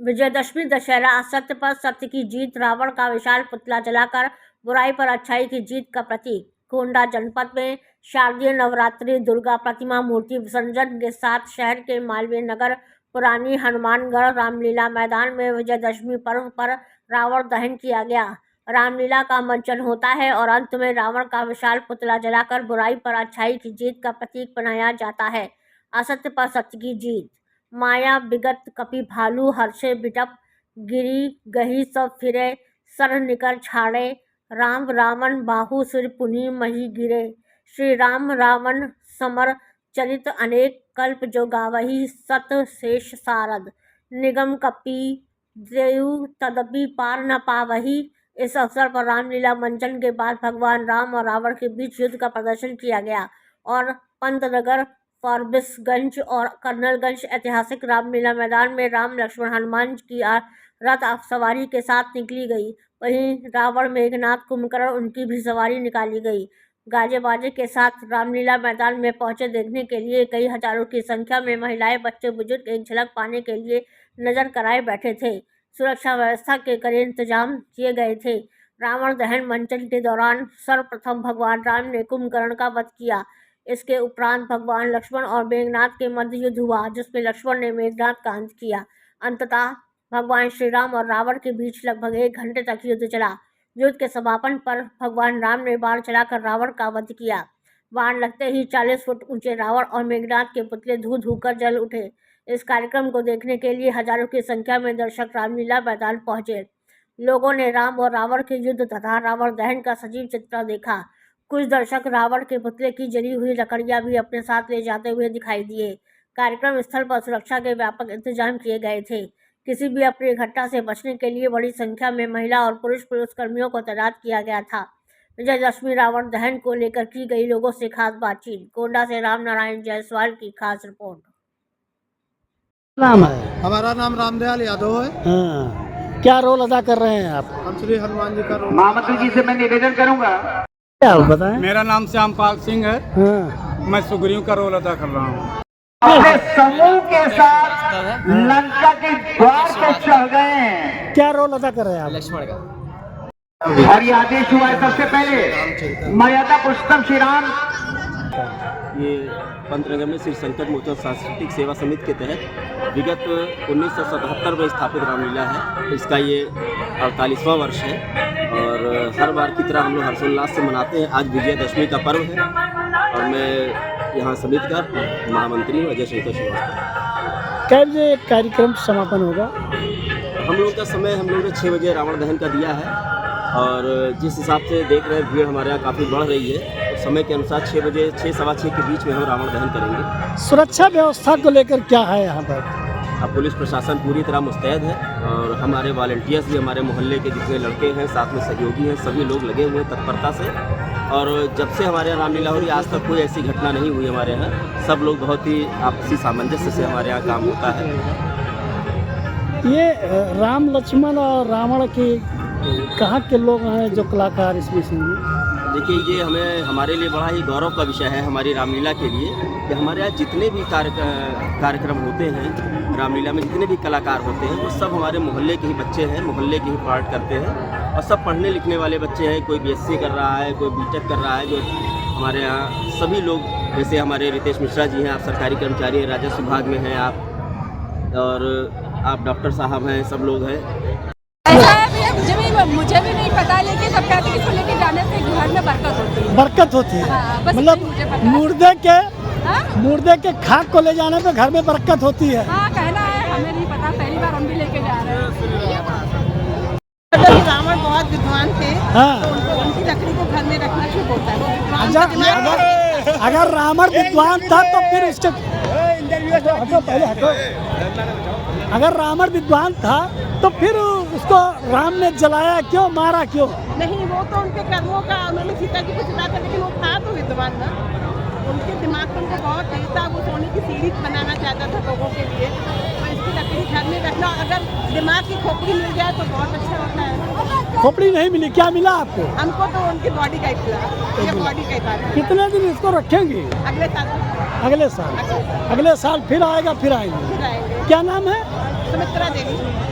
विजयदशमी दशहरा असत्य पर सत्य की जीत, रावण का विशाल पुतला जलाकर बुराई पर अच्छाई की जीत का प्रतीक। गोंडा जनपद में शारदीय नवरात्रि दुर्गा प्रतिमा मूर्ति विसर्जन के साथ शहर के मालवीय नगर पुरानी हनुमानगढ़ रामलीला मैदान में विजयदशमी पर्व पर रावण दहन किया गया। रामलीला का मंचन होता है और अंत में रावण का विशाल पुतला जलाकर बुराई पर अच्छाई की जीत का प्रतीक बनाया जाता है। असत्य पर सत्य की जीत। माया बिगत कपि भालू हर्षे बिटप गिरी गही सब फिरे सर निकर छाड़े राम रावण बाहु सिर पुनि मही गिरे। श्री राम रावण समर चरित अनेक कल्प जो गावही सत शेष सारद निगम कपि देव तदपि पार न पावही। इस अवसर पर रामलीला मंचन के बाद भगवान राम और रावण के बीच युद्ध का प्रदर्शन किया गया और पंतनगर फॉरबिसगंज और कर्नलगंज ऐतिहासिक रामलीला मैदान में राम लक्ष्मण हनुमान की रथ सवारी के साथ निकली गई। वहीं रावण मेघनाथ कुंभकर्ण उनकी भी सवारी निकाली गई। गाजे बाजे के साथ रामलीला मैदान में पहुंचे देखने के लिए कई हजारों की संख्या में महिलाएं बच्चे बुजुर्ग एक झलक पाने के लिए नजर कराए बैठे थे। सुरक्षा व्यवस्था के कड़े इंतजाम किए गए थे। रावण दहन मंचन के दौरान सर्वप्रथम भगवान राम ने कुंभकर्ण का वध किया। इसके उपरांत भगवान लक्ष्मण और मेघनाथ के मध्य युद्ध हुआ, जिसमें लक्ष्मण ने मेघनाथ का अंत किया। अंततः भगवान श्री राम और रावण के बीच लगभग 1 घंटे तक युद्ध चला। युद्ध के समापन पर भगवान राम ने बाण चलाकर रावण का वध किया। बाण लगते ही 40 फुट ऊंचे रावण और मेघनाथ के पुतले धू धू कर जल उठे। इस कार्यक्रम को देखने के लिए हजारों की संख्या में दर्शक रामलीला मैदान पहुंचे। लोगों ने राम और रावण के युद्ध तथा रावण दहन का सजीव चित्र देखा। कुछ दर्शक रावण के पुतले की जली हुई लकड़ियां भी अपने साथ ले जाते हुए दिखाई दिए। कार्यक्रम स्थल पर सुरक्षा के व्यापक इंतजाम किए गए थे। किसी भी अप्रिय घटना से बचने के लिए बड़ी संख्या में महिला और पुरुष पुलिसकर्मियों को तैनात किया गया था। विजयदशमी रावण दहन को लेकर की गई लोगों से खास बातचीत। गोंडा से राम नारायण जायसवाल की खास रिपोर्ट। नाम है? हमारा नाम रामदयाल यादव है। हाँ। क्या रोल अदा कर रहे हैं आप? हम श्री हनुमान जी का रोल। महामंत्री जी से मैं निवेदन करूंगा। क्या बताएं? मेरा नाम श्यामपाल सिंह है। हाँ। मैं सुग्रीव का रोल अदा कर रहा हूँ। अपने समूह के साथ लंका के द्वार पे चढ़ गए हैं। क्या रोल अदा कर रहे हैं आप? लक्ष्मण का। और ये आदेश हुआ है सबसे पहले मर्यादा पुरुषोत्तम श्री राम। ये पंतनगर में श्री संकट मोचन सांस्कृतिक सेवा समिति के तहत विगत 1977 में स्थापित रामलीला है। इसका ये 48वां वर्ष है और हर बार की तरह हम लोग हर्षोल्लास से मनाते हैं। आज विजयदशमी का पर्व है और मैं यहाँ समिति का महामंत्री हूँ अजय शंकर श्रीवास्तव। कै बजे कार्यक्रम समापन होगा? हम लोग का समय हम लोगों ने 6 बजे रावण दहन का दिया है और जिस हिसाब से देख रहे हैं भीड़ हमारे यहाँ काफ़ी बढ़ रही है, तो समय के अनुसार 6 बजे 6 सवा 6 के बीच में हम रावण दहन करेंगे। सुरक्षा व्यवस्था को लेकर क्या है यहाँ पर? अब पुलिस प्रशासन पूरी तरह मुस्तैद है और हमारे वॉलंटियर्स भी, हमारे मोहल्ले के जितने लड़के हैं, साथ में सहयोगी हैं, सभी लोग लगे हुए हैं तत्परता से। और जब से हमारे यहाँ रामलीला हो रही है आज तक कोई ऐसी घटना नहीं हुई हमारे यहाँ। सब लोग बहुत ही आपसी सामंजस्य से हमारे यहाँ काम होता है। ये राम लक्ष्मण और रावण की कहाँ के लोग हैं जो कलाकार इसमें होंगे? देखिए, ये हमारे लिए बड़ा ही गौरव का विषय है हमारी रामलीला के लिए कि हमारे यहाँ जितने भी कार्यक्रम होते हैं, रामलीला में जितने भी कलाकार होते हैं वो सब हमारे मोहल्ले के ही बच्चे हैं, मोहल्ले के ही पार्ट करते हैं और सब पढ़ने लिखने वाले बच्चे हैं। कोई BSc कर रहा है, कोई B.Tech कर रहा है। जो हमारे यहाँ सभी लोग, जैसे हमारे रितेश मिश्रा जी हैं, आप सरकारी कर्मचारी हैं, राजस्व विभाग में हैं आप, और आप डॉक्टर साहब हैं, सब लोग हैं। मुझे भी नहीं पता, लेकिन सब कहते हैं कि इसको लेके जाने से घर में बरकत होती है। बरकत होती है। हाँ, मतलब मुर्दे के खाक को ले जाने पे घर में बरकत होती है। हाँ, कहना है, हमें नहीं पता, पहली बार हम भी लेके जा रहे हैं। रावण बहुत विद्वान थे। हाँ। तो उनकी लकड़ी को घर में रखना शुभ होता है। अगर रावण विद्वान था तो फिर उसके अगर रावण विद्वान था तो फिर उसको राम ने जलाया क्यों, मारा क्यों? नहीं, वो तो उनके कर्मों का, उन्होंने सीता जी को जिता था, लेकिन वो था तो विद्वान ना। उनके दिमाग में उनको बहुत तेज था। वो सोने की सीढ़ी बनाना चाहता था लोगों के लिए। तो इसकी लकड़ी घर में रखना, अगर दिमाग की खोपड़ी मिल जाए तो बहुत अच्छा होता है। खोपड़ी नहीं मिली, क्या मिला आपको? हमको तो उनकी बॉडी का ही मिला। ये बॉडी का ही था। कितने दिन इसको रखेंगे? अगले साल। अगले साल फिर आएगा, फिर आएंगे। फिर आएंगे। क्या नाम है? सुमित्रा देवी।